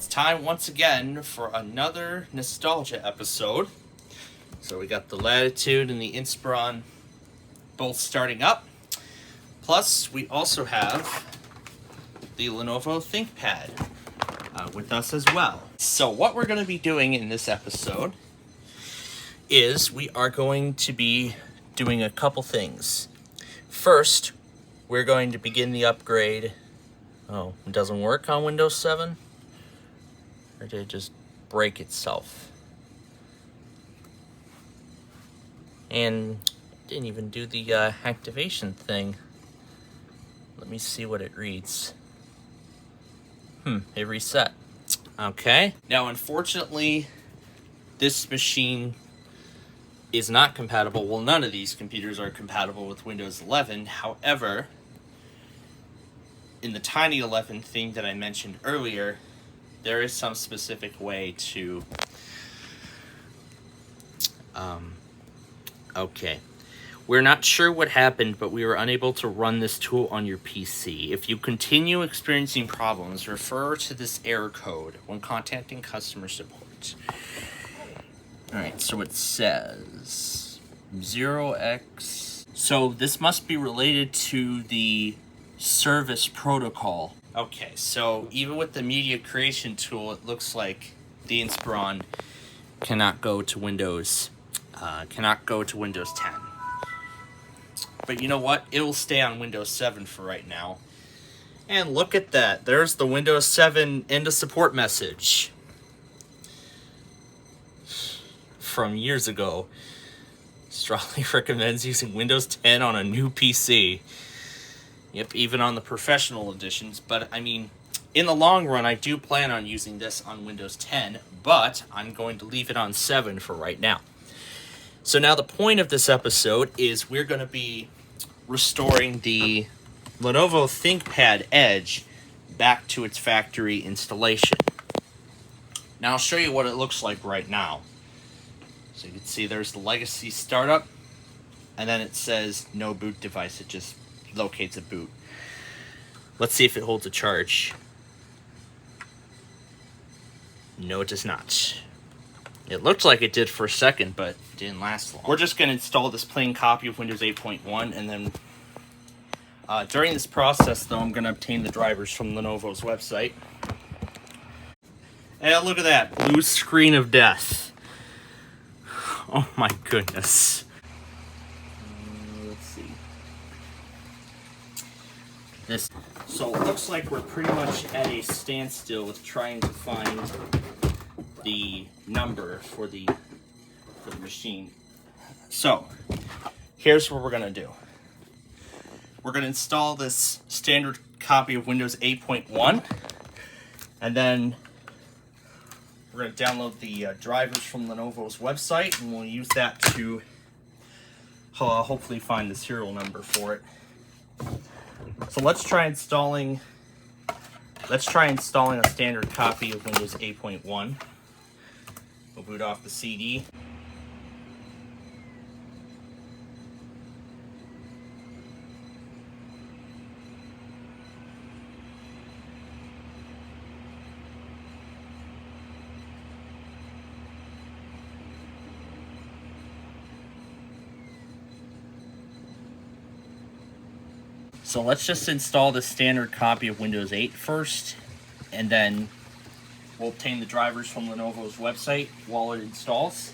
Time once again for another nostalgia episode. So we got the Latitude and the Inspiron both starting up. Plus, we also have the Lenovo ThinkPad with us as well. So what we're going to be doing in this episode is we are going to be doing a couple things. First, we're going to begin the upgrade. Oh, it doesn't work on Windows 7? Or did it just break itself? And didn't even do the activation thing. Let me see what it reads. It reset. Okay. Now, unfortunately, this machine is not compatible. Well, none of these computers are compatible with Windows 11. However, in the Tiny 11 thing that I mentioned earlier, there is some specific way to, okay. We're not sure what happened, but we were unable to run this tool on your PC. If you continue experiencing problems, refer to this error code when contacting customer support. Alright, so it says 0x. So this must be related to the service protocol. Okay, so even with the media creation tool, it looks like the Inspiron cannot go to Windows 10. But you know what? It will stay on Windows 7 for right now. And look at that. There's the Windows 7 end of support message from years ago. Strongly recommends using Windows 10 on a new PC. Yep, even on the professional editions. But, I mean, in the long run, I do plan on using this on Windows 10, but I'm going to leave it on 7 for right now. So now the point of this episode is we're going to be restoring the Lenovo ThinkPad Edge back to its factory installation. Now I'll show you what it looks like right now. So you can see there's the legacy startup, and then it says no boot device. It just locates a boot. Let's see if it holds a charge. No, it does not. It looked like it did for a second, but it didn't last long. We're just going to install this plain copy of Windows 8.1, and then during this process, though, I'm going to obtain the drivers from Lenovo's website. And look at that, blue screen of death. Oh my goodness. Let's see. So it looks like we're pretty much at a standstill with trying to find the number for the machine. So here's what we're going to do. We're going to install this standard copy of Windows 8.1, and then we're going to download the drivers from Lenovo's website, and we'll use that to hopefully find the serial number for it. So let's try installing a standard copy of Windows 8.1. We'll boot off the CD. So let's just install the standard copy of Windows 8 first, and then we'll obtain the drivers from Lenovo's website while it installs.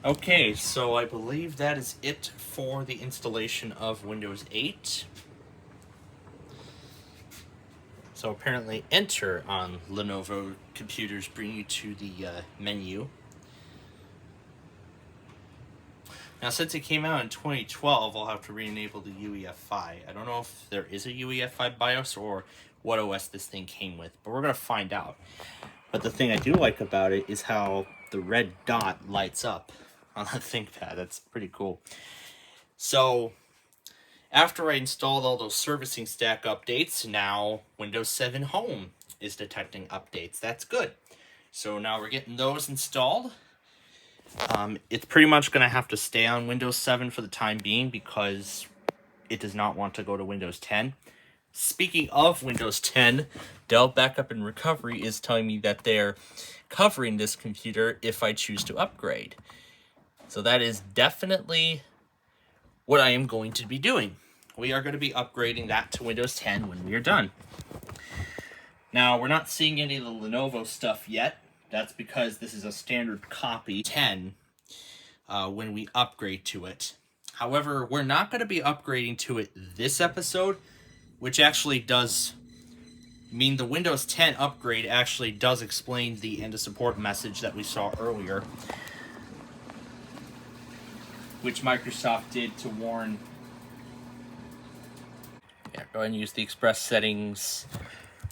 Okay, so I believe that is it for the installation of Windows 8. So apparently enter on Lenovo computers bring you to the menu. Now since it came out in 2012, I'll have to re-enable the UEFI. I don't know if there is a UEFI BIOS or what OS this thing came with, but we're going to find out. But the thing I do like about it is how the red dot lights up on the ThinkPad. That's pretty cool. So after I installed all those servicing stack updates, now Windows 7 Home is detecting updates. That's good. So now we're getting those installed. It's pretty much going to have to stay on Windows 7 for the time being because it does not want to go to Windows 10. Speaking of Windows 10, Dell Backup and Recovery is telling me that they're covering this computer if I choose to upgrade. So that is definitely what I am going to be doing. We are going to be upgrading that to Windows 10 when we are done. Now, we're not seeing any of the Lenovo stuff yet. That's because this is a standard copy 10 when we upgrade to it. However, we're not going to be upgrading to it this episode, which actually does mean the Windows 10 upgrade actually does explain the end of support message that we saw earlier, which Microsoft did to warn. Yeah, go ahead and use the Express settings.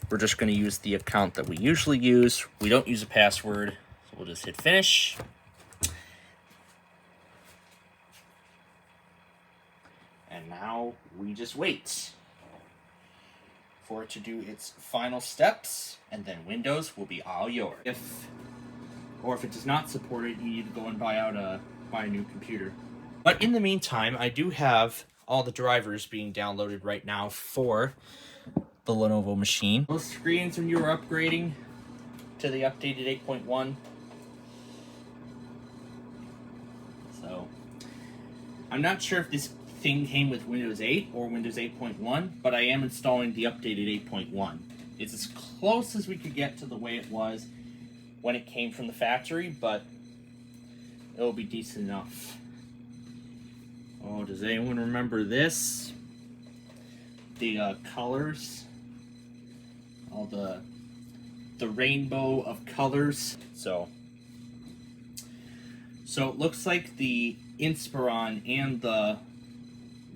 We're just going to use the account that we usually use. We don't use a password, so we'll just hit finish. And now we just wait for it to do its final steps, and then Windows will be all yours. If it does not support it, you need to go and buy a new computer. But in the meantime, I do have all the drivers being downloaded right now for the Lenovo machine. Those screens when you were upgrading to the updated 8.1. So I'm not sure if this thing came with Windows 8 or Windows 8.1, but I am installing the updated 8.1. It's as close as we could get to the way it was when it came from the factory, but it'll be decent enough. Oh, does anyone remember this? The colors, all the rainbow of colors. So it looks like the Inspiron and the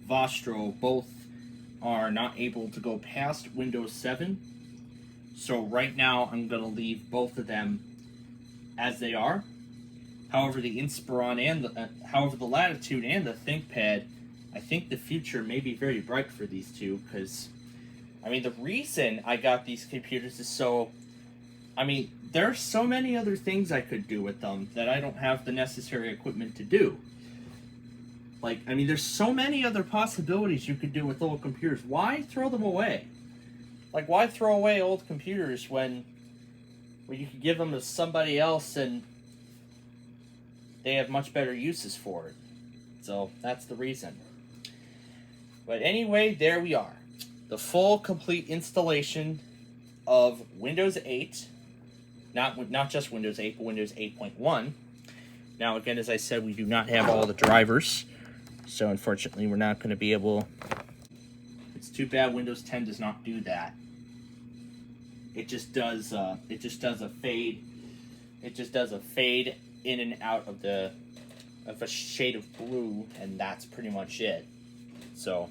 Vostro both are not able to go past Windows 7. So right now I'm going to leave both of them as they are. However, the Inspiron and the Latitude and the ThinkPad, I think the future may be very bright for these two, because the reason I got these computers is there are so many other things I could do with them that I don't have the necessary equipment to do. There's so many other possibilities you could do with old computers. Why throw them away? Why throw away old computers when you could give them to somebody else and they have much better uses for it? So that's the reason. But anyway, there we are. The full, complete installation of Windows 8. Not just Windows 8, but Windows 8.1. Now, again, as I said, we do not have all the drivers. So, unfortunately, we're not going to be able... It's too bad Windows 10 does not do that. It just does a fade. It just does a fade in and out of a shade of blue, and that's pretty much it. So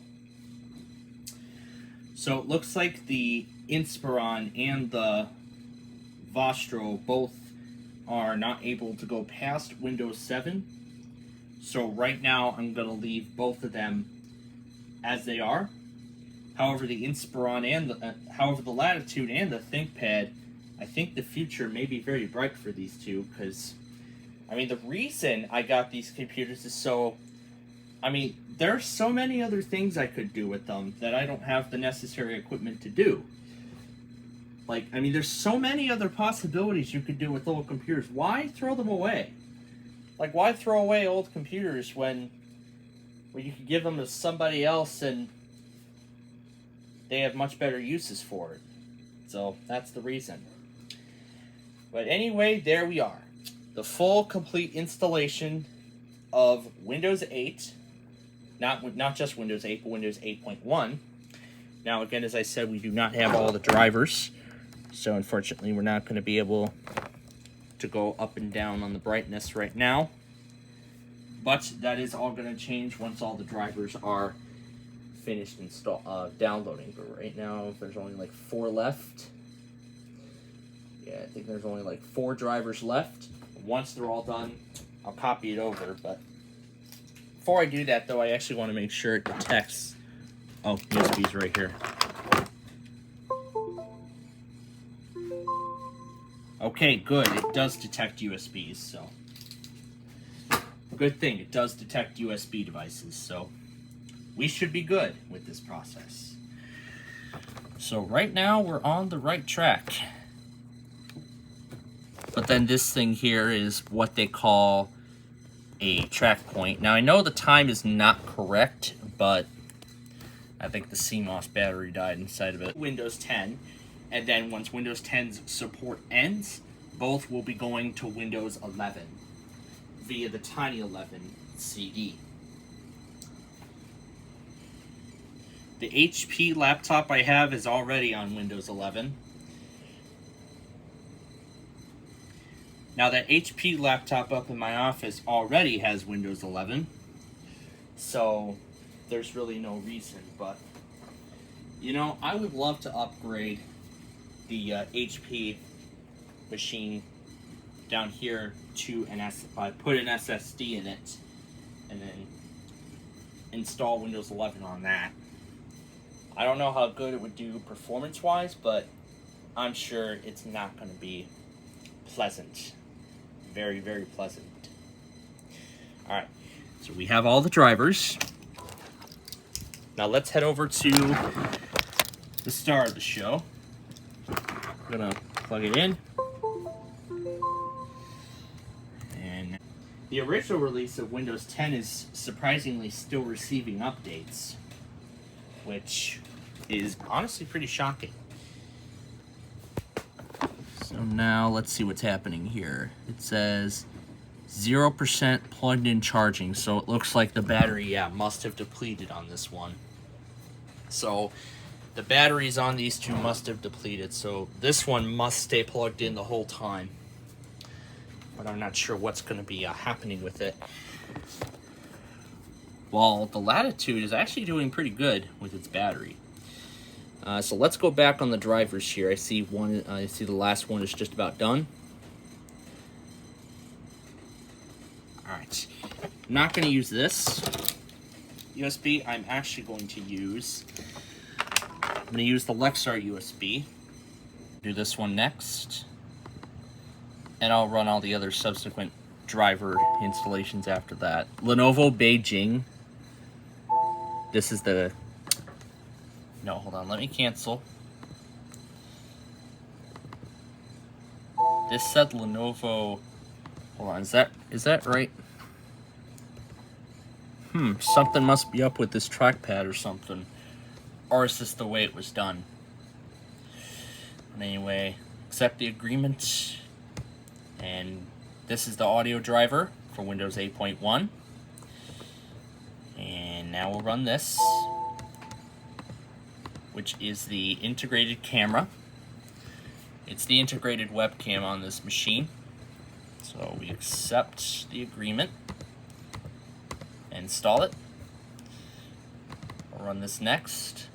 it looks like the Inspiron and the Vostro both are not able to go past Windows 7. So right now I'm going to leave both of them as they are. However, the Inspiron and the Latitude and the ThinkPad, I think the future may be very bright for these two, because the reason I got these computers is there are so many other things I could do with them that I don't have the necessary equipment to do. There's so many other possibilities you could do with old computers. Why throw them away? Why throw away old computers when you could give them to somebody else and they have much better uses for it? So that's the reason. But anyway, there we are. The full, complete installation of Windows 8, not just Windows 8, but Windows 8.1. Now, again, as I said, we do not have all the drivers, so unfortunately we're not going to be able to go up and down on the brightness right now. But that is all going to change once all the drivers are finished downloading. But right now, there's only like 4 left. Yeah, I think there's only like 4 drivers left. Once they're all done, I'll copy it over. But before I do that, though, I actually want to make sure it detects. Oh, USB's right here. Okay, good. It does detect USBs, so good thing. It does detect USB devices, so we should be good with this process. So right now, we're on the right track. But then this thing here is what they call a track point. Now, I know the time is not correct, but I think the CMOS battery died inside of it. Windows 10, and then once Windows 10's support ends, both will be going to Windows 11 via the Tiny 11 CD. The HP laptop I have is already on Windows 11. Now, that HP laptop up in my office already has Windows 11, so there's really no reason. But, you know, I would love to upgrade the HP machine down here to put an SSD in it, and then install Windows 11 on that. I don't know how good it would do performance-wise, but I'm sure it's not going to be pleasant. Very, very pleasant. Alright, so we have all the drivers. Now let's head over to the star of the show. I'm going to plug it in. And the original release of Windows 10 is surprisingly still receiving updates, which is honestly pretty shocking. So now let's see what's happening here. It says 0% plugged in charging, so it looks like the battery, must have depleted on this one. So the batteries on these two must have depleted, so this one must stay plugged in the whole time. But I'm not sure what's going to be happening with it. Well, the Latitude is actually doing pretty good with its battery. So let's go back on the drivers here. I see the last one is just about done. Alright. I'm not going to use this USB. I'm actually going to use the Lexar USB. Do this one next. And I'll run all the other subsequent driver installations after that. Lenovo Beijing. This is the... No, hold on. Let me cancel. This said Lenovo... Hold on. Is that right? Something must be up with this trackpad or something. Or is this the way it was done? But anyway, accept the agreement. And this is the audio driver for Windows 8.1. And now we'll run this, which is the integrated camera. It's the integrated webcam on this machine. So we accept the agreement, install it. We'll run this next.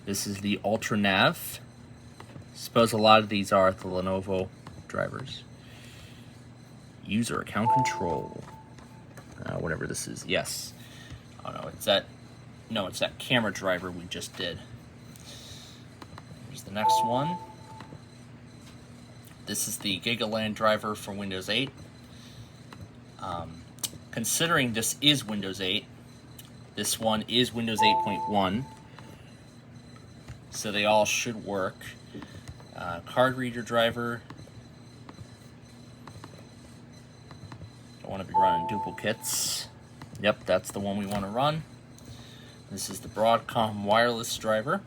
This is the Ultra Nav. Suppose a lot of these are the Lenovo drivers. User account control. Whatever this is. Yes. Oh no, it's that camera driver we just did. Here's the next one. This is the GigaLand driver for Windows 8. Considering this is Windows 8, this one is Windows 8.1. So they all should work. Card reader driver. Don't want to be running duplicates. Yep, that's the one we want to run. This is the Broadcom wireless driver.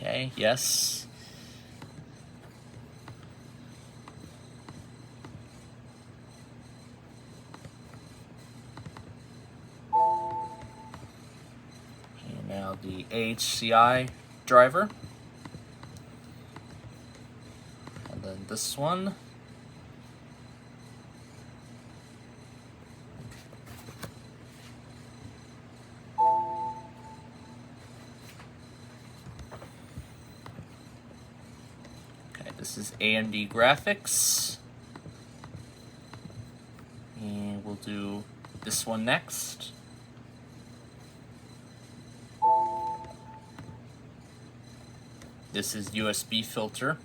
Okay, yes. And now the HCI driver. And then this one. Okay, this is AMD graphics. And we'll do this one next. This is USB filter.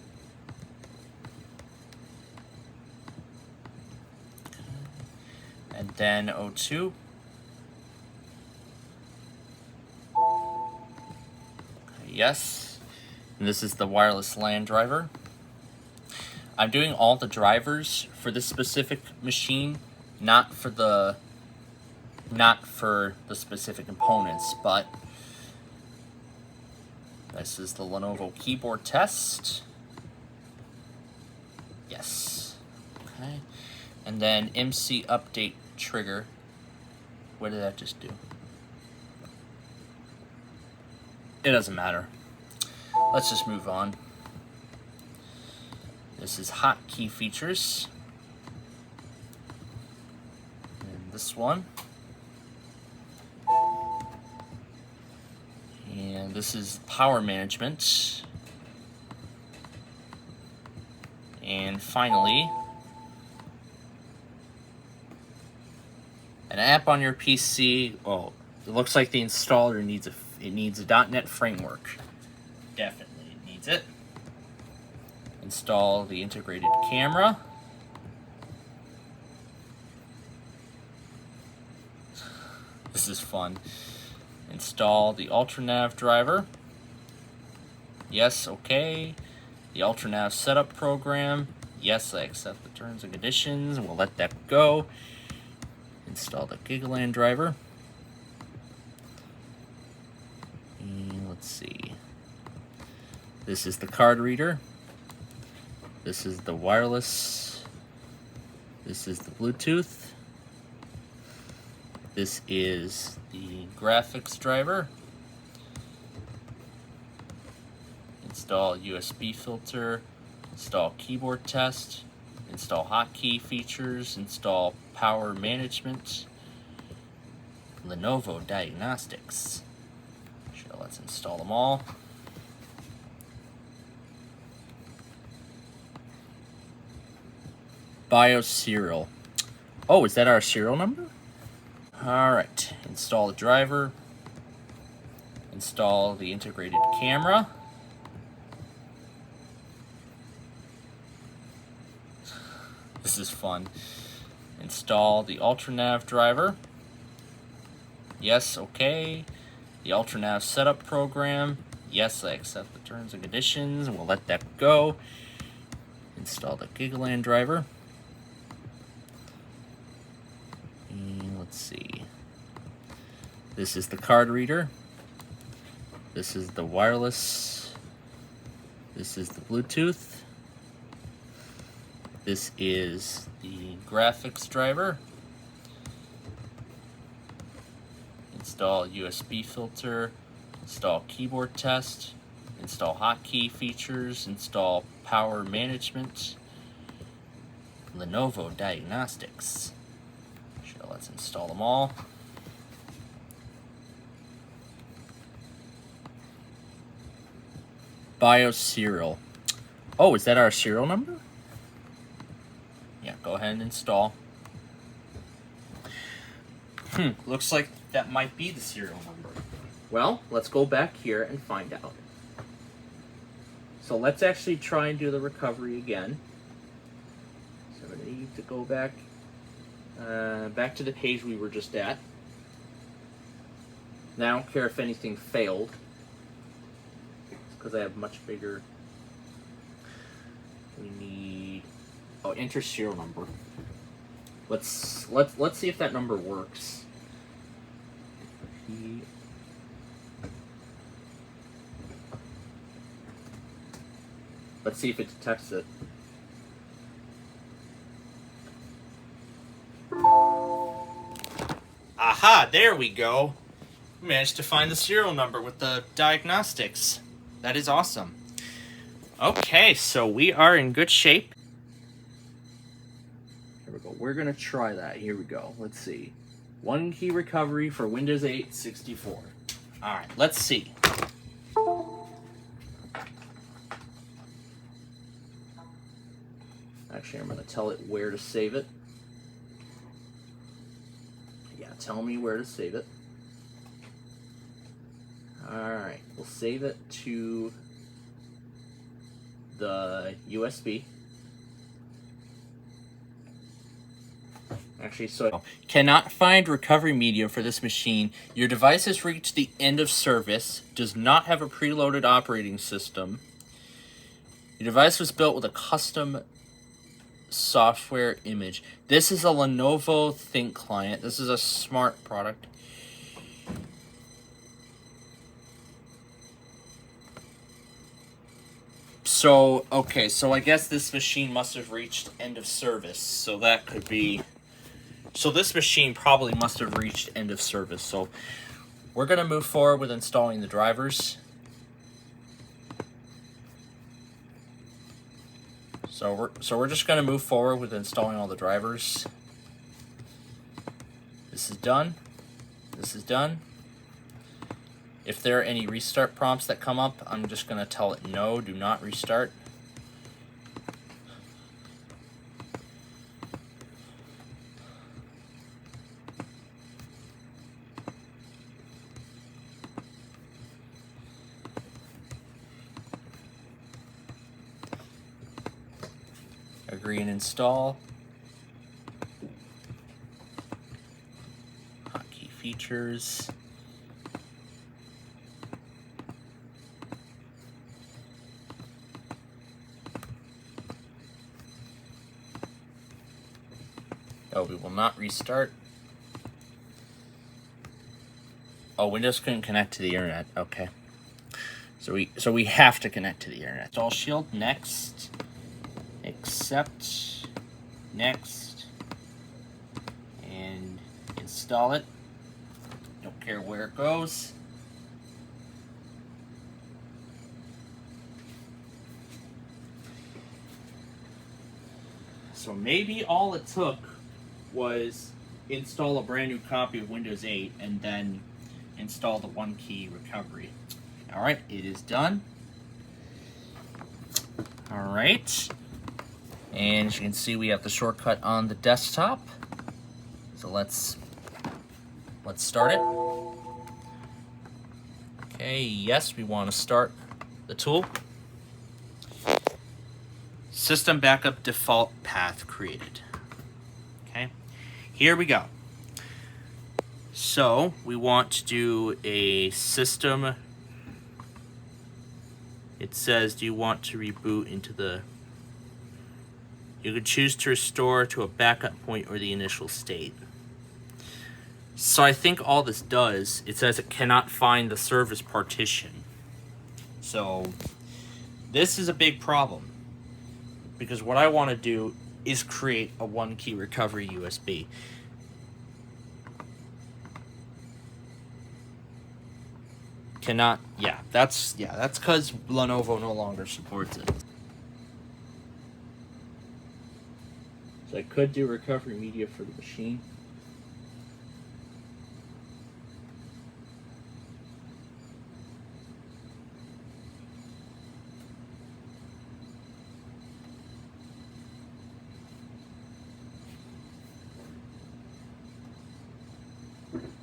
And then O2. Yes. And this is the wireless LAN driver. I'm doing all the drivers for this specific machine, not for the specific components, but this is the Lenovo keyboard test. Yes. Okay. And then MC update trigger. What did that just do? It doesn't matter. Let's just move on. This is hotkey features. And this one. And this is power management. And finally, an app on your PC. Oh, it looks like the installer needs a .NET framework. Definitely it needs it. Install the integrated camera. This is fun. Install the UltraNav driver. Yes, okay. The UltraNav setup program. Yes, I accept the terms and conditions, and we'll let that go. Install the GigaLAN driver. And let's see. This is the card reader. This is the wireless. This is the Bluetooth. This is the graphics driver. Install USB filter. Install keyboard test. Install hotkey features. Install power management. Lenovo diagnostics. So let's install them all. BIOS serial. Oh, is that our serial number? Alright, install the driver. Install the integrated camera. This is fun. Install the UltraNav driver. Yes, okay. The UltraNav setup program. Yes, I accept the terms and conditions, and we'll let that go. Install the GigaLAN driver. And let's see. This is the card reader. This is the wireless. This is the Bluetooth. This is the graphics driver. Install USB filter. Install keyboard test. Install hotkey features. Install power management. Lenovo diagnostics. So let's install them all. BIOS serial. Oh, is that our serial number? Yeah, go ahead and install. Looks like that might be the serial number. Well, let's go back here and find out. So let's actually try and do the recovery again. So we're going to need to go back to the page we were just at. Now I don't care if anything failed, because I have much bigger. We need enter serial number. Let's see if that number works. Let's see if it detects it. Aha, there we go. We managed to find the serial number with the diagnostics. That is awesome. Okay, so we are in good shape. Here we go. We're going to try that. Here we go. Let's see. 1 key recovery for Windows 8 64. All right, let's see. Actually, I'm going to tell it where to save it. Yeah, tell me where to save it. Alright, we'll save it to the USB. Actually, so cannot find recovery media for this machine. Your device has reached the end of service. Does not have a preloaded operating system. Your device was built with a custom software image. This is a Lenovo Think client. This is a smart product. So, okay, so I guess this machine must have reached end of service. So that could be... So this machine probably must have reached end of service. So we're going to move forward with installing the drivers. So we're just going to move forward with installing all the drivers. This is done. This is done. If there are any restart prompts that come up, I'm just going to tell it no, do not restart. Agree and install. Hotkey features. Oh, we will not restart. Oh, Windows couldn't connect to the internet. Okay. So we have to connect to the internet. Install Shield, next. Accept, next. And install it. Don't care where it goes. So maybe all it took was install a brand new copy of Windows 8 and then install the 1 key recovery. All right, it is done. All right. And as you can see, we have the shortcut on the desktop. So let's start it. Okay, yes, we want to start the tool. System backup default path created. Okay, here we go. So we want to do a system. It says, do you want to reboot into the... You could choose to restore to a backup point or the initial state. So I think all this does, it says it cannot find the service partition. So this is a big problem, because what I want to do is create a 1 key recovery USB. Cannot, that's because Lenovo no longer supports it. So I could do recovery media for the machine.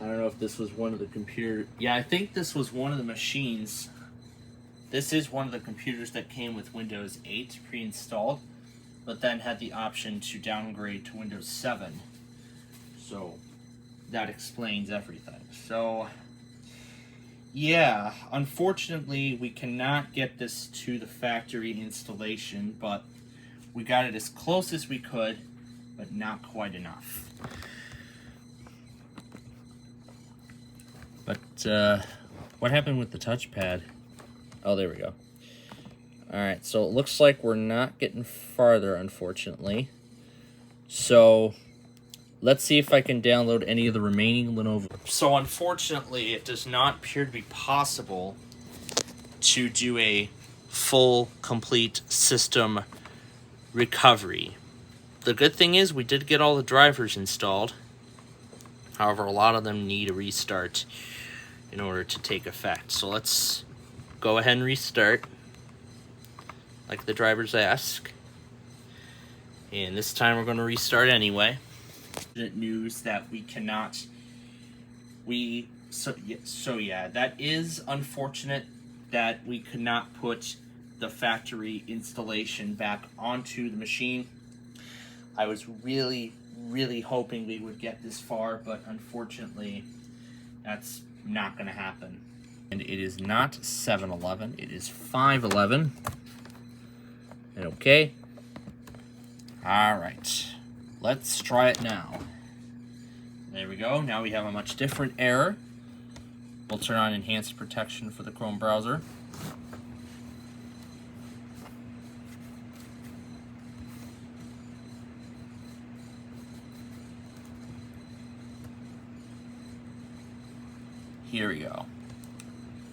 I don't know if this was one of the computer... Yeah, I think this was one of the machines. This is one of the computers that came with Windows 8 pre-installed, but then had the option to downgrade to Windows 7. So that explains everything. So yeah, unfortunately we cannot get this to the factory installation, but we got it as close as we could, but not quite enough. But what happened with the touchpad? Oh, there we go. Alright, so it looks like we're not getting farther, unfortunately. So, let's see if I can download any of the remaining Lenovo. So, unfortunately, it does not appear to be possible to do a full, complete system recovery. The good thing is we did get all the drivers installed. However, a lot of them need a restart in order to take effect. So let's go ahead and restart, like the drivers ask. And this time we're going to restart anyway. News that we cannot. So yeah, that is unfortunate that we could not put the factory installation back onto the machine. I was really hoping we would get this far, but unfortunately, that's not going to happen. And it is not 7-Eleven, it is 5-Eleven. And okay. Alright, let's try it now. There we go, now we have a much different error. We'll turn on enhanced protection for the Chrome browser. Here we go.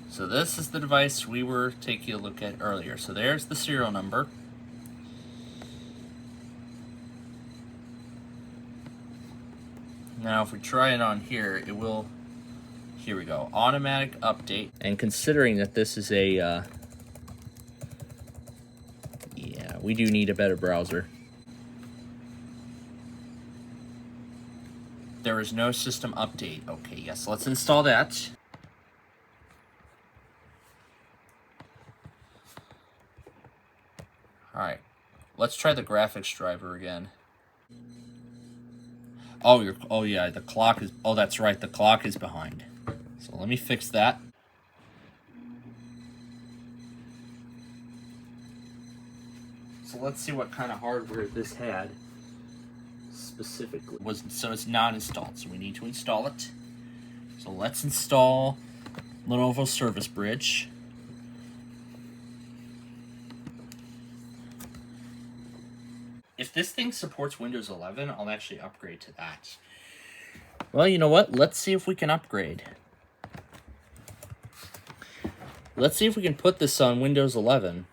So this is the device we were taking a look at earlier. So there's the serial number. Now if we try it on here, it will, here we go, automatic update. And considering that this is a, yeah, we do need a better browser. There is no system update. Okay, yes, let's install that. Alright, let's try the graphics driver again. Oh yeah, the clock is, oh that's right, the clock is behind. So let me fix that. So let's see what kind of hardware this had specifically. So it's not installed, so we need to install it. So let's install Lenovo Service Bridge. If this thing supports Windows 11, I'll actually upgrade to that. Well, you know what? Let's see if we can upgrade. Let's see if we can put this on Windows 11.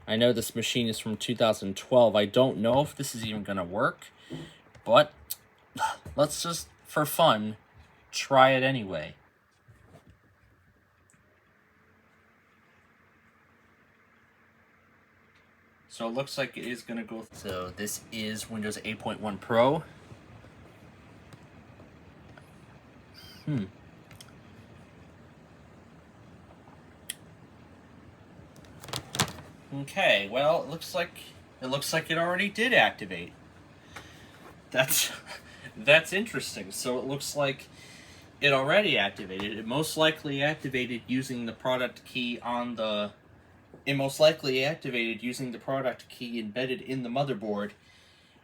I know this machine is from 2012. I don't know if this is even going to work, but let's just, for fun, try it anyway. So it looks like it is going to go. So this is Windows 8.1 Pro. Okay, well, it looks like it already did activate. That's interesting. So it looks like it already activated. It most likely activated using the product key on the. It most likely activated using the product key embedded in the motherboard.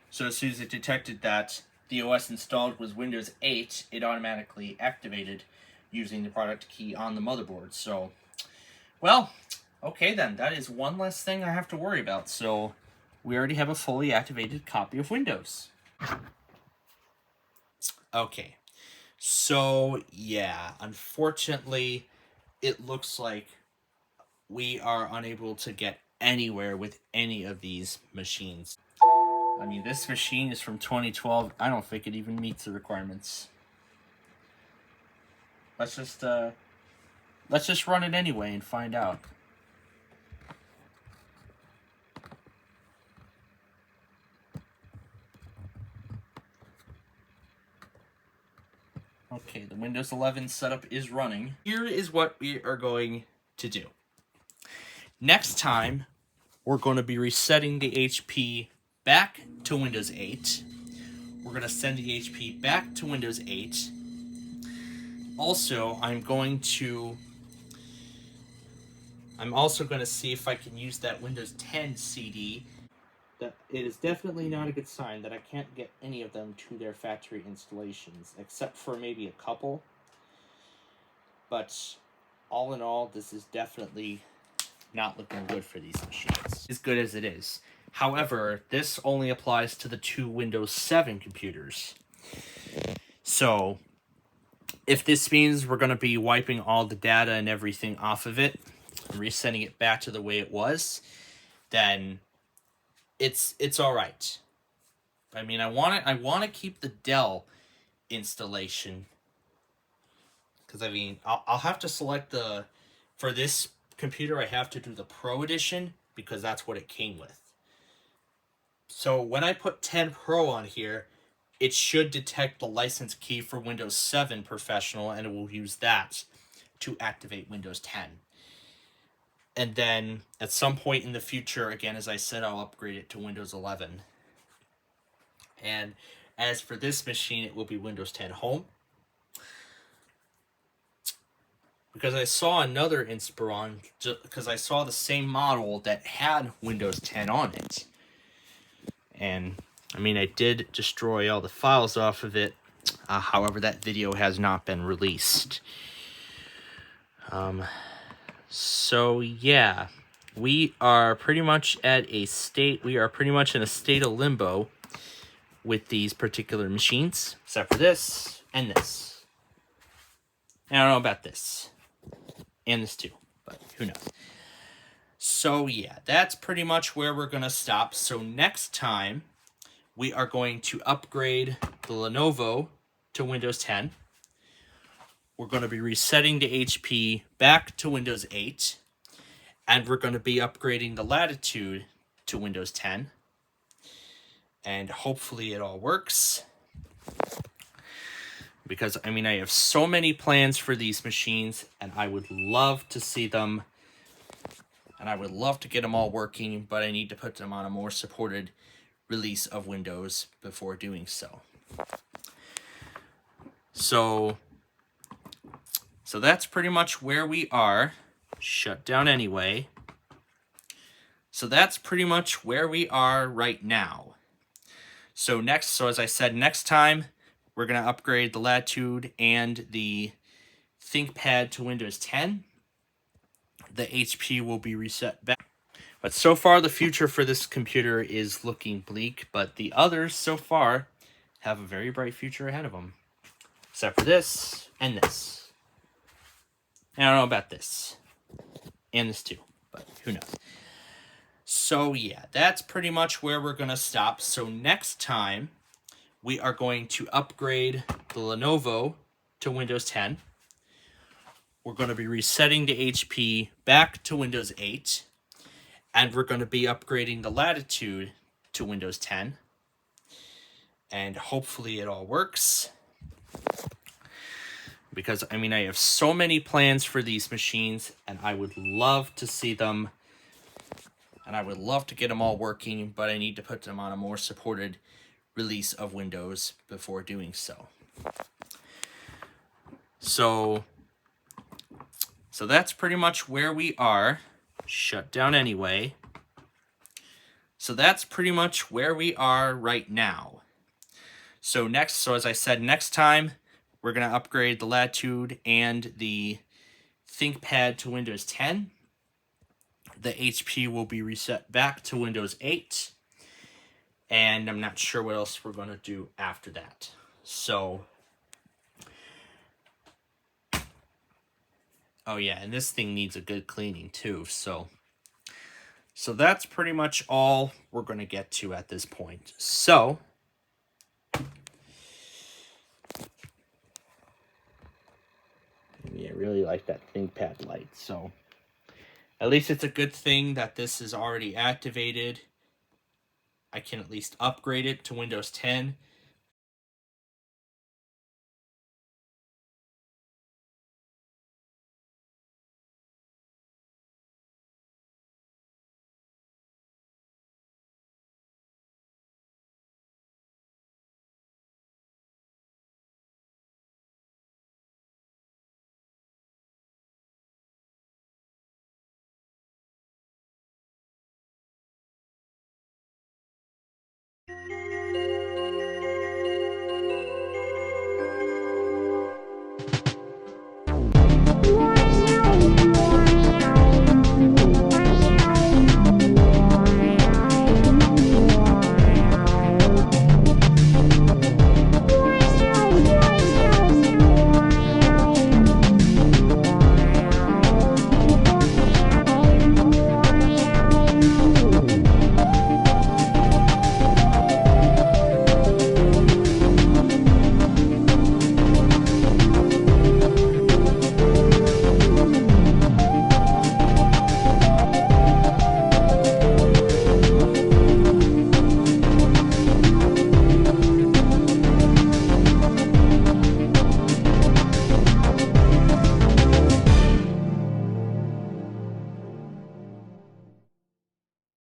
So as soon as it detected that the OS installed was Windows 8, it automatically activated using the product key on the motherboard. So, well, okay then, that is one less thing I have to worry about. So we already have a fully activated copy of Windows. Okay, so yeah, unfortunately, it looks like we are unable to get anywhere with any of these machines. I mean, this machine is from 2012. I don't think it even meets the requirements. Let's just run it anyway and find out. Okay, the Windows 11 setup is running. Here is what we are going to do. Next time, we're going to be resetting the HP back to Windows 8. We're going to send the HP back to Windows 8. Also, I'm also going to see if I can use that Windows 10 CD. That it is definitely not a good sign that I can't get any of them to their factory installations, except for maybe a couple. But all in all, this is definitely not looking good for these machines. As good as it is. However, this only applies to the 2 Windows 7 computers. So, if this means we're going to be wiping all the data and everything off of it, and resetting it back to the way it was, then it's all right. I mean, I want to keep the Dell installation, because I mean, I'll have to select for this computer, I have to do the Pro Edition, because that's what it came with. So when I put 10 Pro on here, it should detect the license key for Windows 7 Professional, and it will use that to activate Windows 10. And then at some point in the future, again, as I said, I'll upgrade it to Windows 11. And as for this machine, it will be Windows 10 Home. Because I saw another Inspiron, because I saw the same model that had Windows 10 on it. And, I mean, I did destroy all the files off of it. However, that video has not been released. So, yeah. We are pretty much in a state of limbo with these particular machines. Except for this and this. And I don't know about this. And this too, but who knows. So yeah, that's pretty much where we're going to stop. So next time, we are going to upgrade the Lenovo to Windows 10. We're going to be resetting the HP back to Windows 8. And we're going to be upgrading the Latitude to Windows 10. And hopefully it all works. Because, I mean, I have so many plans for these machines, and I would love to see them, and I would love to get them all working, but I need to put them on a more supported release of Windows before doing so. So that's pretty much where we are. Shut down anyway. So that's pretty much where we are right now. So as I said, next time, we're going to upgrade the Latitude and the ThinkPad to Windows 10. The HP will be reset back. But so far, the future for this computer is looking bleak, but the others so far have a very bright future ahead of them. Except for this and this. And I don't know about this. And this too, but who knows. So yeah, that's pretty much where we're going to stop. So next time, we are going to upgrade the Lenovo to Windows 10. We're going to be resetting the HP back to Windows 8. And we're going to be upgrading the Latitude to Windows 10. And hopefully it all works. Because, I mean, I have so many plans for these machines, and I would love to see them, and I would love to get them all working, but I need to put them on a more supported release of Windows before doing so. So that's pretty much where we are. Shut down anyway. So that's pretty much where we are right now. So as I said, next time, we're going to upgrade the Latitude and the ThinkPad to Windows 10. The HP will be reset back to Windows 8. And I'm not sure what else we're going to do after that. So, oh yeah, and this thing needs a good cleaning too. So that's pretty much all we're going to get to at this point. So, yeah, I really like that ThinkPad light. So, at least it's a good thing that this is already activated. I can at least upgrade it to Windows 10